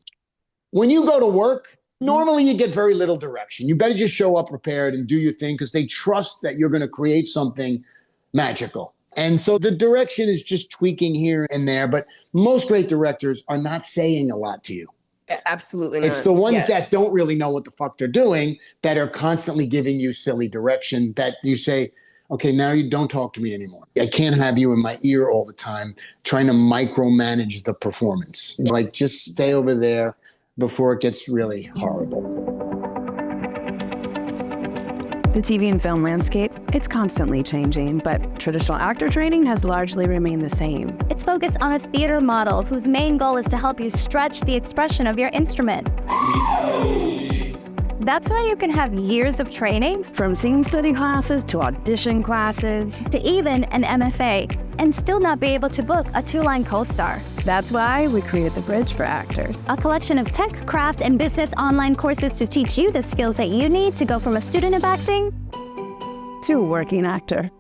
Speaker 2: When you go to work, normally you get very little direction. You better just show up prepared and do your thing because they trust that you're going to create something magical. And so the direction is just tweaking here and there, but most great directors are not saying a lot to you.
Speaker 3: Absolutely not.
Speaker 2: It's the ones that don't really know what the fuck they're doing that are constantly giving you silly direction that you say, okay, now you don't talk to me anymore. I can't have you in my ear all the time trying to micromanage the performance. Like, just stay over there before it gets really horrible.
Speaker 1: The TV and film landscape, it's constantly changing, but traditional actor training has largely remained the same.
Speaker 4: It's focused on a theater model whose main goal is to help you stretch the expression of your instrument. That's why you can have years of training,
Speaker 1: From scene study classes to audition classes.
Speaker 4: to even an MFA, and still not be able to book a 2-line co-star.
Speaker 1: That's why we created the Bridge for Actors.
Speaker 4: A collection of tech, craft, and business online courses to teach you the skills that you need to go from a student of acting
Speaker 1: To a working actor.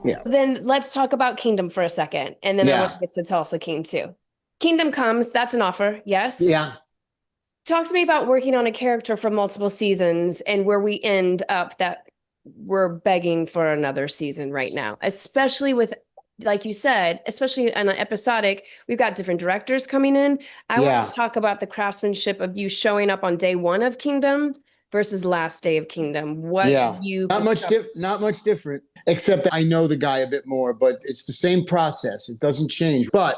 Speaker 2: Yeah.
Speaker 3: Then let's talk about Kingdom for a second. And then I
Speaker 2: Yeah.
Speaker 3: want to get to Tulsa King too. Kingdom comes, that's an offer, yes?
Speaker 2: Yeah.
Speaker 3: Talk to me about working on a character for multiple seasons and where we end up that we're begging for another season right now, especially with, like you said, especially on an episodic, we've got different directors coming in. I want to talk about the craftsmanship of you showing up on day one of Kingdom versus last day of Kingdom. What you
Speaker 2: not much different, except that I know the guy a bit more, but it's the same process. It doesn't change. But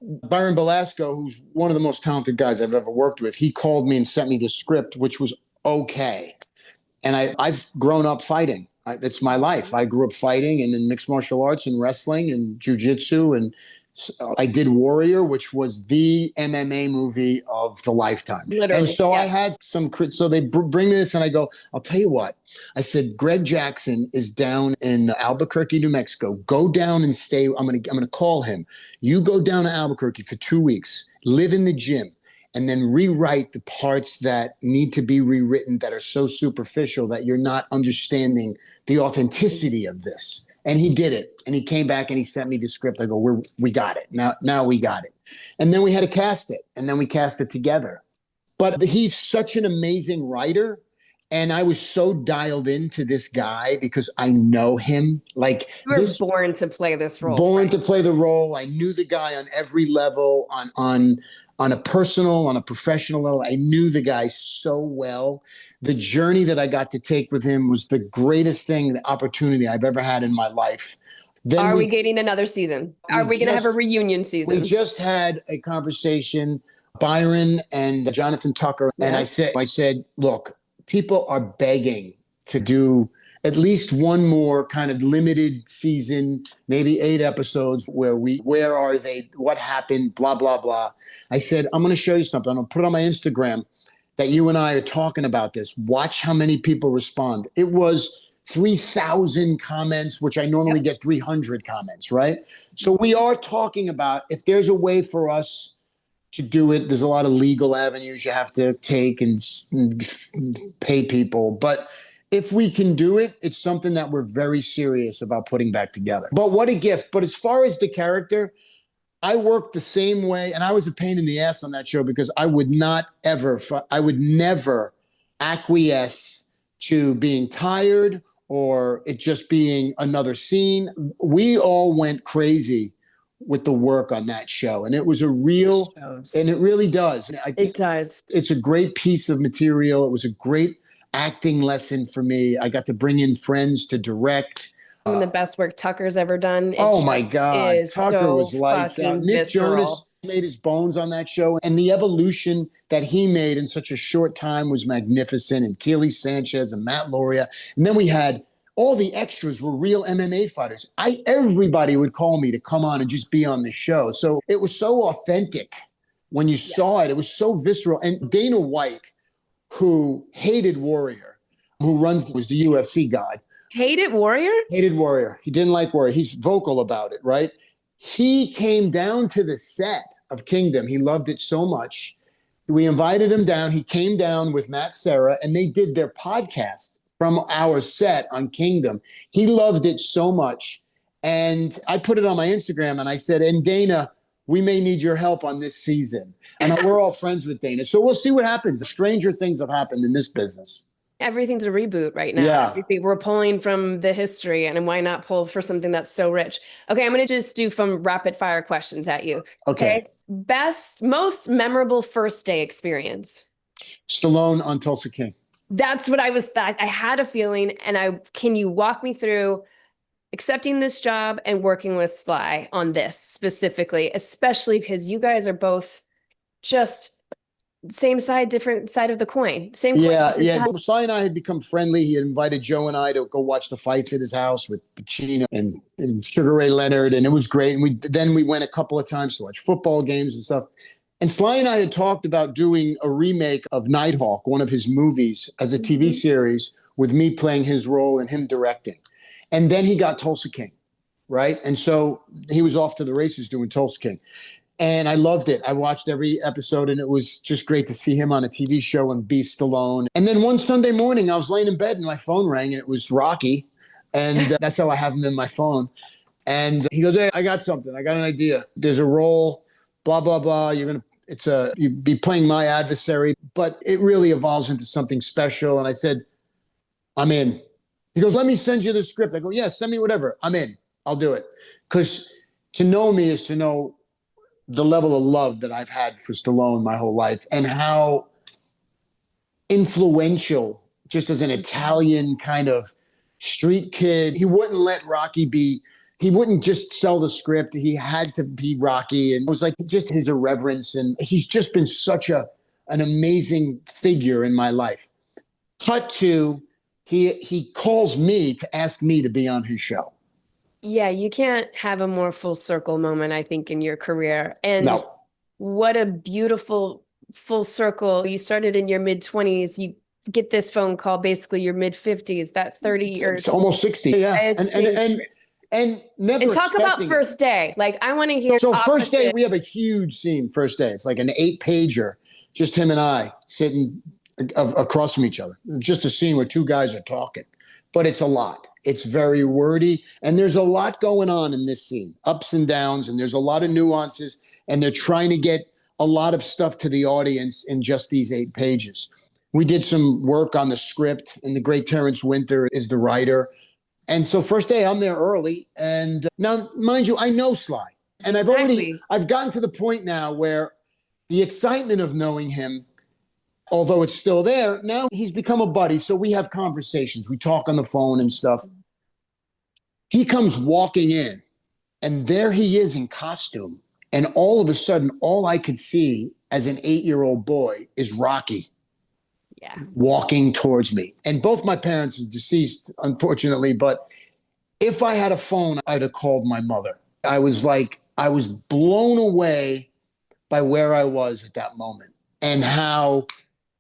Speaker 2: Byron Belasco, who's one of the most talented guys I've ever worked with, he called me and sent me the script, which was okay. And I've grown up fighting. It's my life. I grew up fighting and in mixed martial arts and wrestling and jujitsu. And I did Warrior, which was the MMA movie of the lifetime.
Speaker 3: Literally,
Speaker 2: and so I had some, so they bring me this and I go, I'll tell you what. I said, Greg Jackson is down in Albuquerque, New Mexico. Go down and stay. I'm gonna call him. You go down to Albuquerque for 2 weeks, live in the gym, and then rewrite the parts that need to be rewritten that are so superficial that you're not understanding the authenticity of this. And he did it. And he came back and he sent me the script. I go, we got it. Now we got it. And then we had to cast it. And then we cast it together. But he's such an amazing writer. And I was so dialed into this guy because I know him. Like,
Speaker 3: you were born to play this role.
Speaker 2: Born to play the role. I knew the guy on every level, on a personal, on a professional level. I knew the guy so well. The journey that I got to take with him was the greatest thing, the opportunity I've ever had in my life. Then
Speaker 3: Are we getting another season? Are we going to have a reunion season?
Speaker 2: We just had a conversation, Byron and Jonathan Tucker. And I said, look, people are begging to do at least one more kind of limited season, maybe 8 episodes where are they? What happened? Blah, blah, blah. I said, I'm going to show you something. I'm going to put it on my Instagram that you and I are talking about this. Watch how many people respond. It was 3,000 comments, which I normally get 300 comments, right? So we are talking about if there's a way for us to do it. There's a lot of legal avenues you have to take and pay people. But if we can do it, it's something that we're very serious about putting back together. But what a gift. But as far as the character, I worked the same way, and I was a pain in the ass on that show because I would never acquiesce to being tired or it just being another scene. We all went crazy with the work on that show, and it was a real, and it really does.
Speaker 3: It does.
Speaker 2: It's a great piece of material. It was a great acting lesson for me. I got to bring in friends to direct.
Speaker 3: Some of the best work Tucker's ever done.
Speaker 2: Oh my God. Tucker was lights out. Nick
Speaker 3: visceral.
Speaker 2: Jonas, made his bones on that show. And the evolution that he made in such a short time was magnificent. And Keely Sanchez and Matt Loria. And then we had all the extras were real MMA fighters. Everybody would call me to come on and just be on the show. So it was so authentic when you saw it. It was so visceral. And Dana White, who hated Warrior, was the UFC god.
Speaker 3: Hated Warrior?
Speaker 2: Hated Warrior. He didn't like Warrior. He's vocal about it, right? He came down to the set of Kingdom. He loved it so much. We invited him down. He came down with Matt Serra, and they did their podcast from our set on Kingdom. He loved it so much. And I put it on my Instagram, and I said, and Dana, we may need your help on this season. And we're all friends with Dana. So we'll see what happens. Stranger things have happened in this business.
Speaker 3: Everything's a reboot right now.
Speaker 2: Yeah.
Speaker 3: We're pulling from the history, and why not pull for something that's so rich? Okay, I'm going to just do some rapid fire questions at you.
Speaker 2: Okay.
Speaker 3: Best, most memorable first day experience?
Speaker 2: Stallone on Tulsa King.
Speaker 3: That's what I had a feeling. And can you walk me through accepting this job and working with Sly on this specifically, especially because you guys are both just same side, different side of the coin. Same coin.
Speaker 2: Yeah. Sly and I had become friendly. He had invited Joe and I to go watch the fights at his house with Pacino and Sugar Ray Leonard, and it was great. And we went a couple of times to watch football games and stuff. And Sly and I had talked about doing a remake of Nighthawk, one of his movies, as a TV series with me playing his role and him directing. And then he got Tulsa King, right? And so he was off to the races doing Tulsa King. And I loved it. I watched every episode, and it was just great to see him on a TV show and be Stallone. And then one Sunday morning, I was laying in bed and my phone rang, and it was Rocky. And that's how I have him in my phone. And he goes, hey, I got something. I got an idea. There's a role, blah, blah, blah. You'd be playing my adversary, but it really evolves into something special. And I said, I'm in. He goes, let me send you the script. I go, yeah, send me whatever. I'm in. I'll do it. Because to know me is to know the level of love that I've had for Stallone my whole life, and how influential, just as an Italian kind of street kid, he wouldn't let Rocky he wouldn't just sell the script. He had to be Rocky. And it was like just his irreverence. And he's just been such an amazing figure in my life. Cut to, he calls me to ask me to be on his show.
Speaker 3: Yeah, you can't have a more full circle moment, I think, in your career. And
Speaker 2: No.
Speaker 3: What a beautiful full circle. You started in your mid-20s. You get this phone call, basically your mid-50s, that 30 years.
Speaker 2: It's almost 60. Yeah. And never
Speaker 3: And talk about
Speaker 2: expecting it.
Speaker 3: first day. Like, I want to hear.
Speaker 2: So first day,
Speaker 3: opposite.
Speaker 2: we have a huge scene first day. It's like an 8-pager, just him and I sitting across from each other. Just a scene where two guys are talking. But it's a lot. It's very wordy. And there's a lot going on in this scene, ups and downs. And there's a lot of nuances. And they're trying to get a lot of stuff to the audience in just these 8 pages. We did some work on the script, and the great Terrence Winter is the writer. And so first day, I'm there early. And now, mind you, I know Sly. And I've gotten to the point now where the excitement of knowing him, although it's still there, now he's become a buddy. So we have conversations. We talk on the phone and stuff. He comes walking in, and there he is in costume. And all of a sudden, all I could see as an 8-year-old boy is Rocky.
Speaker 3: Yeah.
Speaker 2: Walking towards me. And both my parents are deceased, unfortunately. But if I had a phone, I'd have called my mother. I was blown away by where I was at that moment, and how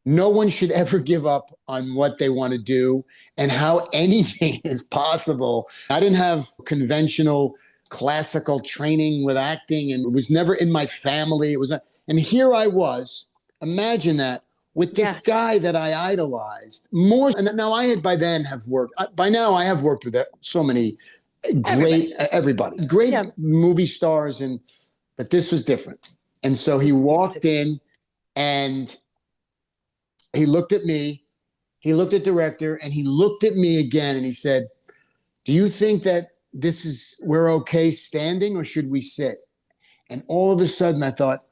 Speaker 2: no one should ever give up on what they want to do, and how anything is possible. I didn't have conventional classical training with acting, and it was never in my family. And here I was, imagine that, with this guy that I idolized more. And now I have worked with so many great, everybody, great movie stars. But this was different. And so he walked in, and he looked at me, he looked at director, and he looked at me again, and he said, do you think that we're okay standing, or should we sit? And all of a sudden I thought,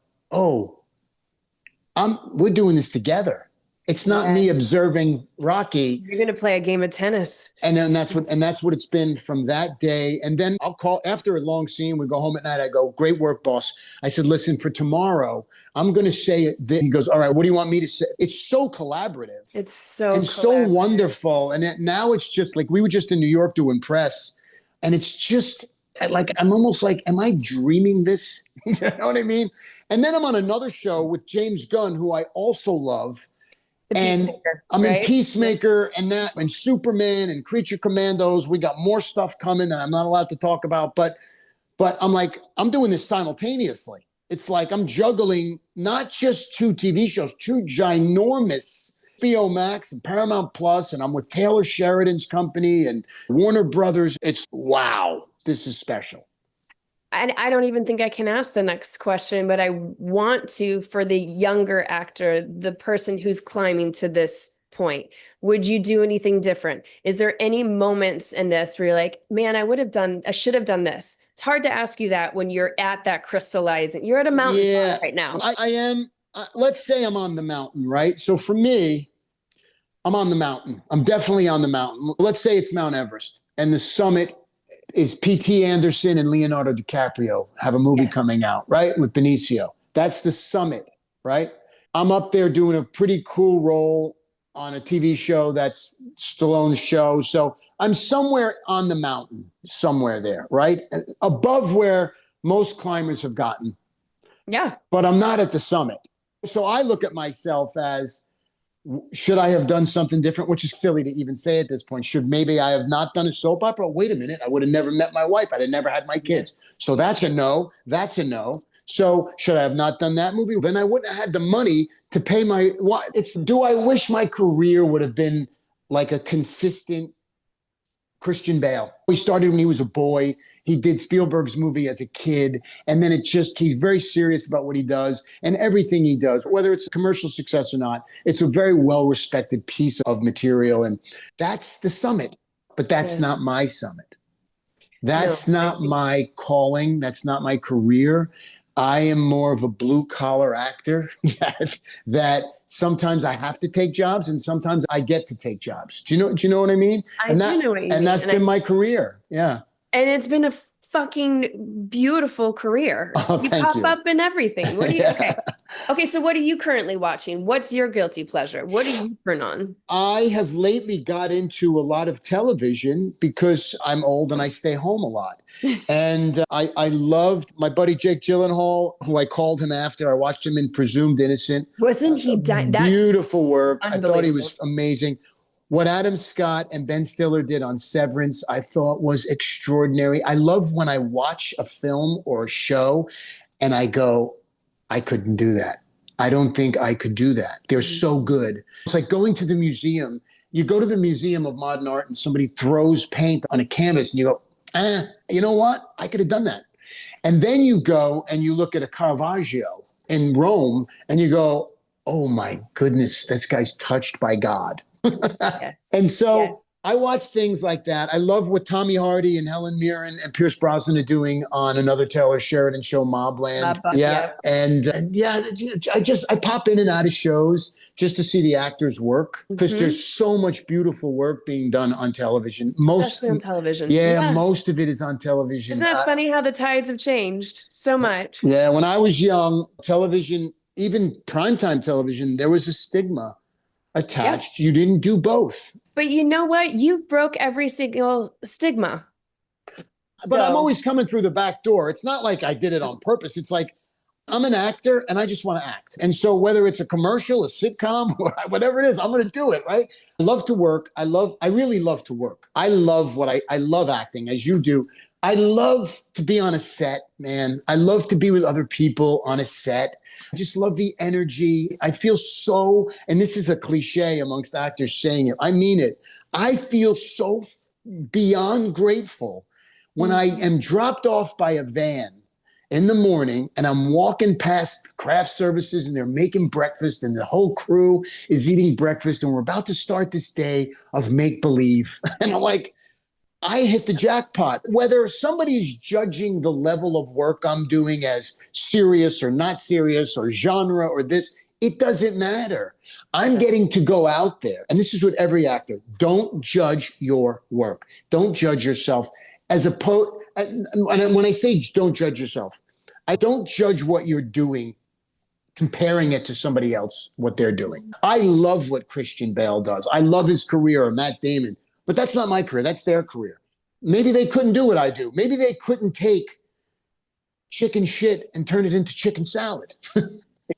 Speaker 2: we're doing this together. It's not me observing Rocky.
Speaker 3: You're going to play a game of tennis.
Speaker 2: And then that's what it's been from that day. And then I'll call after a long scene. We go home at night. I go, great work, boss. I said, listen, for tomorrow, I'm going to say it. He goes, all right, what do you want me to say? It's so collaborative.
Speaker 3: It's so
Speaker 2: and
Speaker 3: collaborative.
Speaker 2: So wonderful. And now it's just like, we were just in New York doing press, and it's just like, I'm almost like, am I dreaming this? You know what I mean? And then I'm on another show with James Gunn, who I also love. And I'm in Peacemaker and Superman and Creature Commandos. We got more stuff coming that I'm not allowed to talk about, but I'm like, I'm doing this simultaneously. It's like I'm juggling not just 2 TV shows, 2 ginormous HBO Max and Paramount Plus, and I'm with Taylor Sheridan's company and Warner Brothers. It's wow, this is special.
Speaker 3: I don't even think I can ask the next question, but I want to, for the younger actor, the person who's climbing to this point, would you do anything different? Is there any moments in this where you're like, man, I should have done this? It's hard to ask you that when you're at that crystallizing. You're at a mountain right now.
Speaker 2: I am. Let's say I'm on the mountain, right? So for me, I'm on the mountain. I'm definitely on the mountain. Let's say it's Mount Everest, and the summit is P.T. Anderson and Leonardo DiCaprio have a movie coming out, right? With Benicio. That's the summit, right? I'm up there doing a pretty cool role on a TV show that's Stallone's show. So I'm somewhere on the mountain, somewhere there, right? Above where most climbers have gotten.
Speaker 3: Yeah.
Speaker 2: But I'm not at the summit. So I look at myself as, should I have done something different? Which is silly to even say at this point. Should maybe I have not done a soap opera? Wait a minute. I would have never met my wife. I'd have never had my kids. So that's a no. That's a no. So should I have not done that movie? Then I wouldn't have had the money to pay my, do I wish my career would have been like a consistent Christian Bale? He started when he was a boy. He did Spielberg's movie as a kid. And then he's very serious about what he does and everything he does, whether it's a commercial success or not. It's a very well-respected piece of material. And that's the summit, but that's not my summit. That's not my calling. That's not my career. I am more of a blue collar actor that sometimes I have to take jobs and sometimes I get to take jobs. Do you know what I mean?
Speaker 3: I do know what you mean.
Speaker 2: And that's been my career. Yeah.
Speaker 3: And it's been a fucking beautiful career.
Speaker 2: Oh, thank you.
Speaker 3: Pop up in everything. What do you, okay. So what are you currently watching? What's your guilty pleasure? What do you turn on? I
Speaker 2: have lately got into a lot of television because I'm old and I stay home a lot. And I loved my buddy Jake Gyllenhaal, who I called him after. I watched him in Presumed Innocent.
Speaker 3: Wasn't he
Speaker 2: beautiful work? I thought he was amazing. What Adam Scott and Ben Stiller did on Severance, I thought was extraordinary. I love when I watch a film or a show and I go, I couldn't do that. I don't think I could do that. They're so good. It's like going to the museum. You go to the Museum of Modern Art and somebody throws paint on a canvas and you go, you know what? I could have done that. And then you go and you look at a Caravaggio in Rome and you go, oh my goodness, this guy's touched by God. Yes. And so I watch things like that. I love what Tommy Hardy and Helen Mirren and Pierce Brosnan are doing on another Taylor Sheridan show, Mobland. And I pop in and out of shows just to see the actors work because there's so much beautiful work being done on television.
Speaker 3: Especially on television.
Speaker 2: Yeah, most of it is on television.
Speaker 3: Isn't that funny how the tides have changed so much?
Speaker 2: Yeah, when I was young, television, even primetime television, there was a stigma attached. You didn't do both.
Speaker 3: But you know what? You broke every single stigma.
Speaker 2: But I'm always coming through the back door. It's not like I did it on purpose. It's like I'm an actor and I just want to act. And so whether it's a commercial, a sitcom, or whatever it is, I'm going to do it, right? I love to work. I really love to work. I love I love acting as you do. I love to be on a set, man. I love to be with other people on a set. I just love the energy. I feel so, and this is a cliche amongst actors saying it, I mean it. I feel so beyond grateful when I am dropped off by a van in the morning and I'm walking past craft services and they're making breakfast and the whole crew is eating breakfast and we're about to start this day of make-believe. And I'm like, I hit the jackpot. Whether somebody's judging the level of work I'm doing as serious or not serious or genre or this, It doesn't matter. I'm getting to go out there. And this is what every actor, don't judge your work. Don't judge yourself as and when I say don't judge yourself, I don't judge what you're doing, comparing it to somebody else, what they're doing. I love what Christian Bale does. I love his career, or Matt Damon, but that's not my career. That's their career. Maybe they couldn't do what I do. Maybe they couldn't take chicken shit and turn it into chicken salad.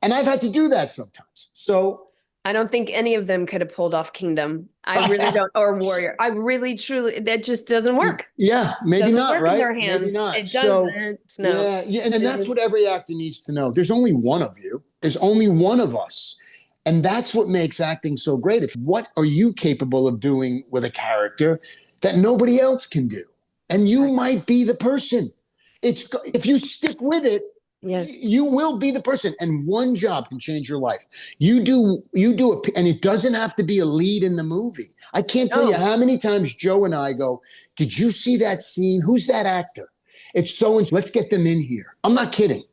Speaker 2: And I've had to do that sometimes. So
Speaker 3: I don't think any of them could have pulled off Kingdom. I really don't, or Warrior. I really, truly, that just doesn't work.
Speaker 2: Yeah, maybe not,
Speaker 3: work
Speaker 2: right?
Speaker 3: in their hands.
Speaker 2: Maybe not.
Speaker 3: It doesn't. No.
Speaker 2: Yeah, and that's what every actor needs to know. There's only one of you. There's only one of us. And that's what makes acting so great. It's what are you capable of doing with a character that nobody else can do? And you might be the person. If you stick with it, you will be the person, and one job can change your life. You do it, and it doesn't have to be a lead in the movie. I can't tell you how many times Joe and I go, did you see that scene? Who's that actor? It's so-and-so. Let's get them in here. I'm not kidding.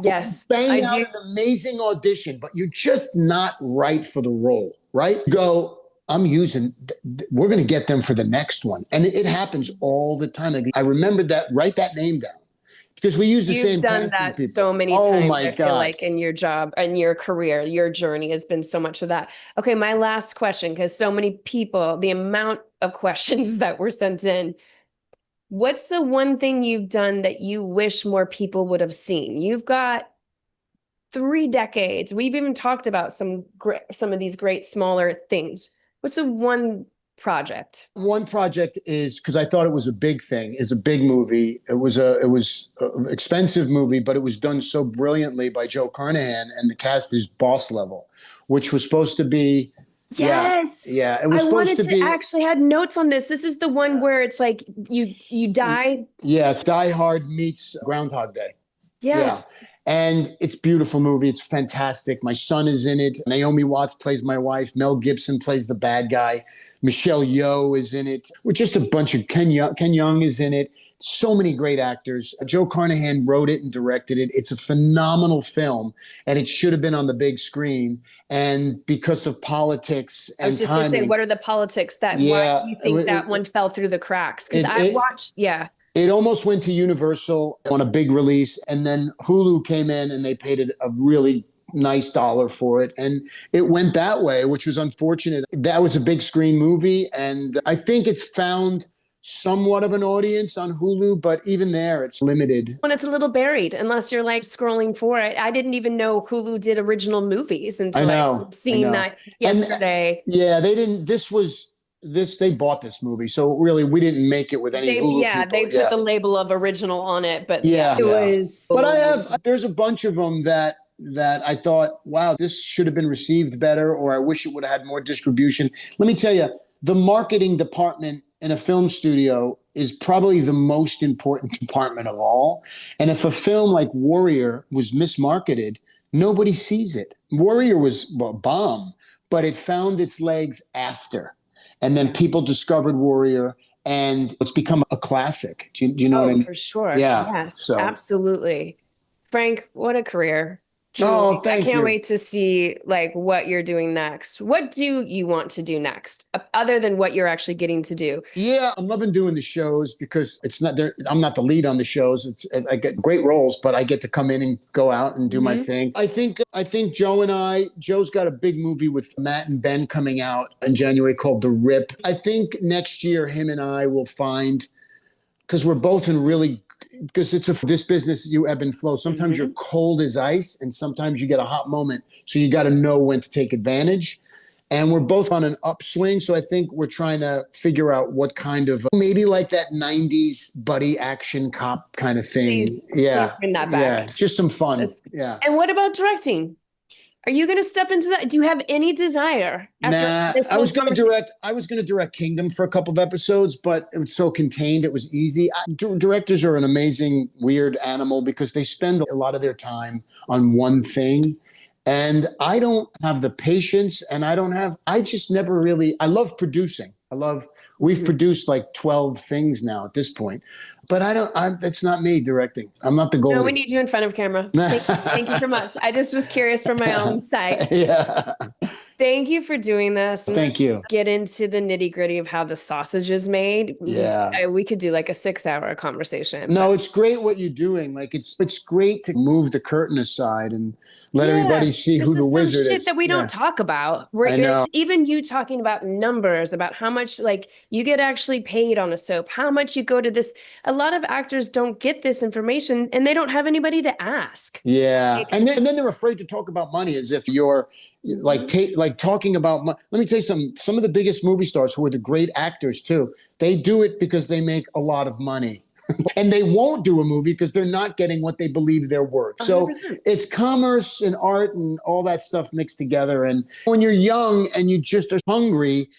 Speaker 3: Yes.
Speaker 2: Bang out an amazing audition, but you're just not right for the role, right? Go, we're going to get them for the next one. And it happens all the time. I remember that, write that name down. Because we use the same casting people.
Speaker 3: You've done that so many times.
Speaker 2: My
Speaker 3: I feel like in your job and your career, your journey has been so much of that. Okay, my last question, because so many people, the amount of questions that were sent in. What's the one thing you've done that you wish more people would have seen? You've got 3 decades. We've even talked about some of these great smaller things. What's the one project?
Speaker 2: One project is, because I thought it was a big thing, is a big movie. It was an expensive movie, but it was done so brilliantly by Joe Carnahan, and the cast is boss level, which was supposed to be.
Speaker 3: Yes.
Speaker 2: Yeah. It was supposed to be.
Speaker 3: I actually had notes on this. This is the one where it's like you die.
Speaker 2: Yeah, it's Die Hard meets Groundhog Day.
Speaker 3: Yes.
Speaker 2: Yeah. And it's a beautiful movie. It's fantastic. My son is in it. Naomi Watts plays my wife. Mel Gibson plays the bad guy. Michelle Yeoh is in it. With just a bunch of Ken Young is in it. So many great actors. Joe Carnahan wrote it and directed it. It's a phenomenal film, and it should have been on the big screen. And because of politics and timing. I was just going to say,
Speaker 3: what are the politics why you think that one fell through the cracks? Because I watched,
Speaker 2: It almost went to Universal on a big release, and then Hulu came in and they paid it a really nice dollar for it, and it went that way, which was unfortunate. That was a big screen movie, and I think it's found somewhat of an audience on Hulu, but even there it's limited.
Speaker 3: When it's a little buried, unless you're like scrolling for it. I didn't even know Hulu did original movies until I've seen that yesterday.
Speaker 2: And, they didn't. They bought this movie, so really we didn't make it with any Hulu people.
Speaker 3: They put the label of original on it, but
Speaker 2: it
Speaker 3: was.
Speaker 2: But there's a bunch of them that I thought, wow, this should have been received better, or I wish it would have had more distribution. Let me tell you, the marketing department in a film studio is probably the most important department of all. And if a film like Warrior was mismarketed, nobody sees it. Warrior was a bomb, but it found its legs after. And then people discovered Warrior, and it's become a classic. Do you know what I mean?
Speaker 3: For sure.
Speaker 2: Yeah.
Speaker 3: Yes, absolutely. Frank, what a career.
Speaker 2: Oh, thank you.
Speaker 3: I can't wait to see like what you're doing next. What do you want to do next, other than what you're actually getting to do? Yeah,
Speaker 2: I'm loving doing the shows because it's not there. I'm not the lead on the shows. I get great roles, but I get to come in and go out and do my thing. I think Joe's got a big movie with Matt and Ben coming out in January called The Rip. I think next year him and I will find, because we're both in really. Because this business, you ebb and flow. Sometimes you're cold as ice, and sometimes you get a hot moment. So you got to know when to take advantage. And we're both on an upswing. So I think we're trying to figure out what kind of, maybe like that 90s buddy action cop kind of thing. Please bring that back. Yeah, just some fun. Yeah.
Speaker 3: And what about directing? Are you going to step into that? Do you have any desire?
Speaker 2: I was going to direct Kingdom for a couple of episodes, but it was so contained. It was easy. Directors are an amazing, weird animal because they spend a lot of their time on one thing. And I don't have the patience, and I love producing. We've produced like 12 things now at this point. but that's not me directing. I'm not the goalie.
Speaker 3: No, we need you in front of camera. Thank you so much. I just was curious for my own sake.
Speaker 2: Yeah.
Speaker 3: Thank you for doing this.
Speaker 2: Thank you.
Speaker 3: Get into the nitty gritty of how the sausage is made.
Speaker 2: Yeah.
Speaker 3: We could do like a 6-hour conversation.
Speaker 2: No, it's great what you're doing. Like it's great to move the curtain aside and let everybody see who the wizard
Speaker 3: shit
Speaker 2: is.
Speaker 3: That we don't talk about.
Speaker 2: I know.
Speaker 3: Even you talking about numbers, about how much like you get actually paid on a soap, how much you go to this. A lot of actors don't get this information and they don't have anybody to ask.
Speaker 2: Yeah. And then they're afraid to talk about money as if you're like talking about let me tell you something. Some of the biggest movie stars who are the great actors too, they do it because they make a lot of money. And they won't do a movie because they're not getting what they believe they're worth. So
Speaker 3: 100%.
Speaker 2: It's commerce and art and all that stuff mixed together. And when you're young and you just are hungry,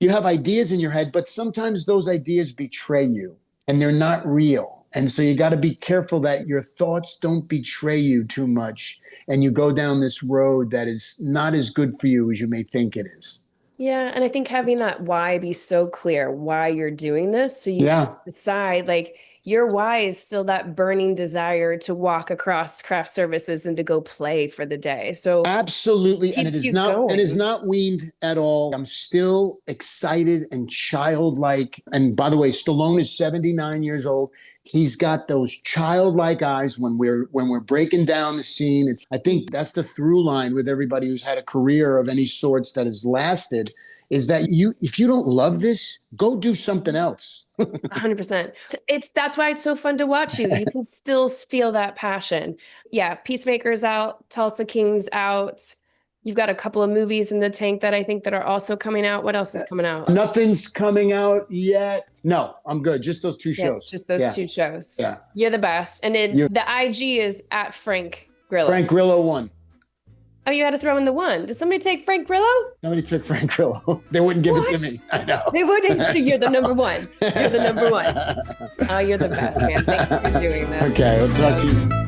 Speaker 2: you have ideas in your head, but sometimes those ideas betray you and they're not real. And so you got to be careful that your thoughts don't betray you too much and you go down this road that is not as good for you as you may think it is.
Speaker 3: Yeah. And I think having that why be so clear why you're doing this. So you can decide like your why is still that burning desire to walk across craft services and to go play for the day. So
Speaker 2: absolutely. And it is not weaned at all. I'm still excited and childlike. And by the way, Stallone is 79 years old. He's got those childlike eyes when we're breaking down the scene. I think that's the through line with everybody who's had a career of any sorts that has lasted, is that if you don't love this, go do something else.
Speaker 3: 100%. That's why it's so fun to watch you. You can still feel that passion. Yeah. Peacemaker's out, Tulsa King's out. You've got a couple of movies in the tank that I think that are also coming out. What else is coming out?
Speaker 2: Nothing's coming out yet. No, I'm good. Just those two shows.
Speaker 3: Just those two shows.
Speaker 2: Yeah.
Speaker 3: You're the best. And then the IG is at Frank Grillo.
Speaker 2: Frank Grillo 1.
Speaker 3: Oh, you had to throw in the 1. Did somebody take Frank Grillo?
Speaker 2: Somebody took Frank Grillo. They wouldn't give it to me. I know.
Speaker 3: They wouldn't. So you're the number 1. You're the number 1. Oh, you're the best, man. Thanks for doing this.
Speaker 2: Okay. I'll talk to you.